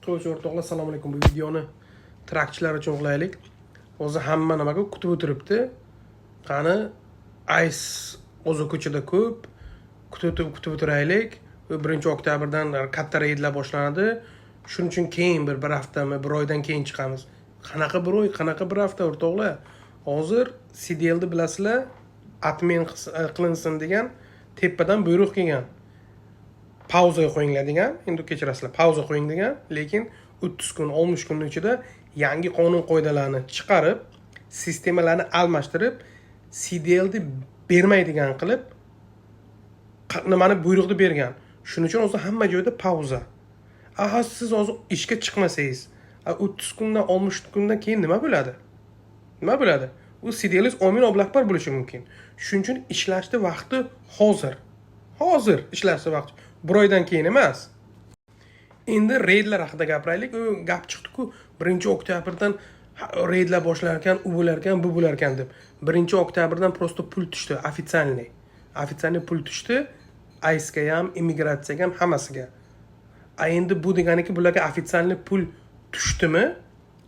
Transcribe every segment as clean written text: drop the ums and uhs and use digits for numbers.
Quvonch o'rtoqlar, assalomu alaykum. Bu videoni trakchilar uchun qilaylik. O'zi hamma nimaga kutib o'tiribdi. Qani ice o'zi ko'chada ko'p. Kutib o'tiraylik. Birinchi oktyabrdan katta reydlar boshlanadi. Shuning uchun keyin bir haftami, bir oydan keyin chiqamiz. Qanaqa bir oy, qanaqa bir hafta o'rtoqlar? Hozir CDLni bilasizlar, admin qilinsin degan tepadan buyruq kelgan. Pauza qo'yinglar degan. Endi kechirasizlar, pauza qo'ying degan, lekin 30 kun, 60 kunning ichida yangi qonun qoidalarni chiqarib, sistemalarni almashtirib, CDLni bermaydigan qilib nimani buyruqni bergan. Shuning uchun o'zi hamma joyda pauza. Aha, siz hozir ishga chiqmasangiz, 30 kundan 60 kundan keyin nima bo'ladi? Nima bo'ladi? U CDLingiz omin oblakbar bo'lishi mumkin. Shuning uchun ishlashning vaqti hozir. Hozir ishlashning vaqti. Bir oydan keyin emas. Endi reydlar haqida gapiraylik. U gap chiqdi-ku, 1-oktyabrdan reydlar boshlar ekan, u bo'lar ekan, bu bo'lar ekan deb. 1-oktyabrdan prosto pul tushdi, ofitsialniy. Ofitsialniy pul tushdi. ICE ga ham, immigratsiyaga ham, hammasiga. Endi bu deganiki bularga ofitsialniy pul tushdimi?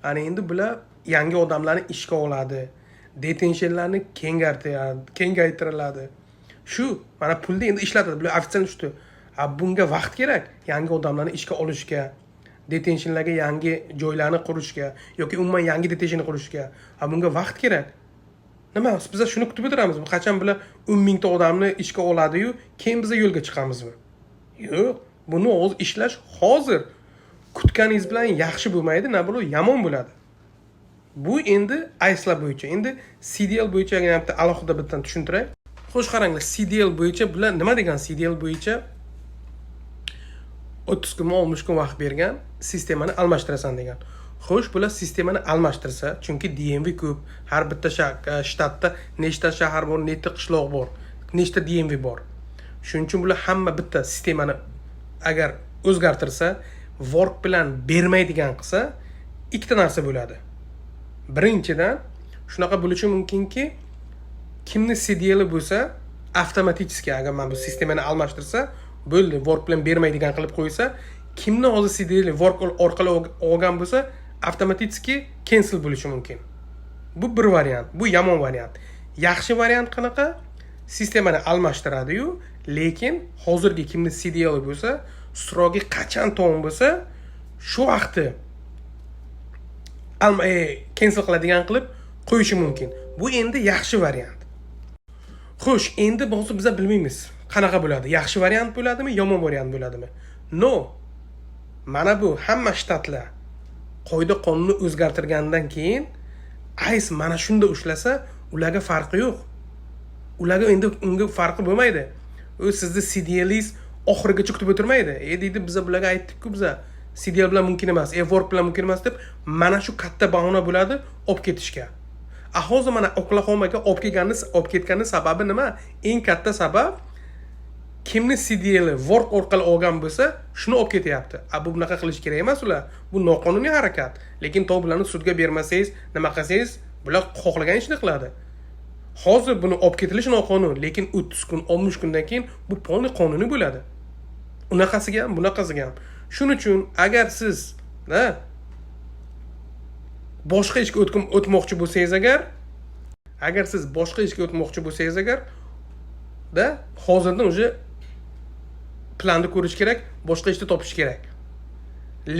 Ana endi bular yangi odamlarni ishga oladi. Detentionlarni kengaytiriladi. Shu, mana pulni endi ishlatadi. Bular ofitsialniy tushdi. Bunga vaqt kerak. Yangi odamlarni ishga olishga, detentionlarga yangi joylarni qurishga yoki umuman yangi detention qurishga. Bunga vaqt kerak. Nima, biz shuni kutib o'tiramiz. Qachon bular 10 mingta odamni ishga oladi-yu, keyin biz yo'lga chiqamizmi? Yo'q, buni o'z ishlash hozir. Kutganingiz bilan yaxshi bo'lmaydi, na bo'lib yomon bo'ladi. Bu endi ICE bo'yicha. Endi CDL bo'yicha alohida bittan tushuntiray. Xo'sh, qaranglar, CDL bo'yicha bular nima degan? CDL bo'yicha 30 kun, 60 kun vaqt bergan, sistemani almashtirasan degan. Xo'sh, bular sistemani almashtirsa, chunki DMV ko'p, har bitta shtatda nechta shahar bor, nechta qishloq bor, nechta DMV bor. Shuning uchun bular hamma bitta sistemani agar o'zgartirsa, work bilan bermaydigan qilsa, ikkita narsa bo'ladi. Birinchidan, shunaqa bo'lishi mumkinki, kimni CDL bo'lsa, avtomatik agar men bu sistemani almashtirsa, bo'ldi, work bilan bermaydigan qilib qo'ysa, kimni hozir CDL work orqali olgan bo'lsa, avtomatik cancel bo'lishi mumkin. Bu bir variant, bu yomon variant. Yaxshi variant qanaqa? Sistemani almashtiradi-yu, lekin hozirgi kimni CDL bo'lsa, srogi qachon to'g'ri bo'lsa, shu vaqtda cancel qiladigan qilib qo'yishi mumkin. Bu endi yaxshi variant. Xo'sh, endi hozir biz bilmaymiz. Qanaqa bo'ladi? Yaxshi variant bo'ladimi, yomon variant bo'ladimi? No. Mana bu hamma shtatlar qoida qonunni o'zgartirgandan keyin ICE mana shunda ushlasa, ularga farqi yo'q. Ularga endi unga farqi bo'lmaydi. U sizni CDLingiz oxirigacha kutib o'tirmaydi. Deydi, biz bularga aytdik-ku, biz CDL bilan mumkin emas, work bilan mumkin emas deb mana shu katta bahona bo'ladi olib ketishga. Hozir mana Oklahomaga olib ketgani sababi nima? Eng katta sabab kimni CDL work orqali olgan bo'lsa, shuni olib ketyapti. Bu bunaqa qilish kerak emas ular. Bu noqonuniy harakat. Lekin to'g'ri bularni sudga bermasangiz, nima qilsangiz, bular xohlagan ishni qiladi. Hozir buni olib ketilishi noqonuniy, lekin 30 kun, 60 kundan keyin bu polni qonuniy bo'ladi. Unaqasiga ham, bunaqasiga ham. Shuning uchun agar siz boshqa ishga o'tmoqchi bo'lsangiz agar, hozirdan o'sha planni ko'rish kerak, boshqa ishni topish kerak.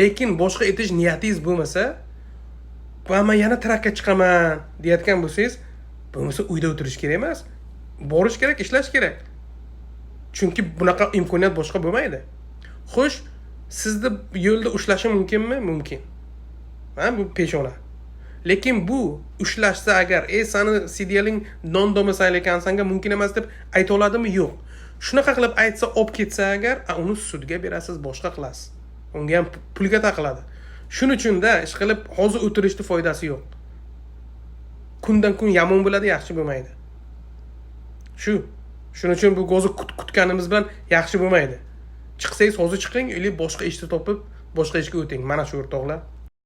Lekin boshqa etish niyatingiz bo'lmasa, men yana trakka chiqaman deyotgan bo'lsangiz, bo'lmasa uyda o'tirish kerak emas. Borish kerak, ishlash kerak. Chunki bunaqa imkoniyat boshqa bo'lmaydi. Xo'sh, sizni yo'lda ushlashi mumkinmi? Mumkin. Bu peshona. Lekin bu ushlashsa agar, seni CDLing non-domicile ekan, senga mumkin emas deb ayta oladimi? Yo'q. Shunaqa qilib aytsa, olib ketsa agar, uni sudga berasiz, boshqa qilasiz. Unga ham pulga taqiladi. Shuning uchun-da ish qilib hozir o'tirishni foydasi yo'q. Kundan kun yomon bo'ladi, yaxshi bo'lmaydi. Shuning uchun bu hozir kutganimiz bilan yaxshi bo'lmaydi. Chiqsangiz hozir chiqing, yoki boshqa ishni topib, boshqa ishga o'ting. Mana shu o'rtoqlar.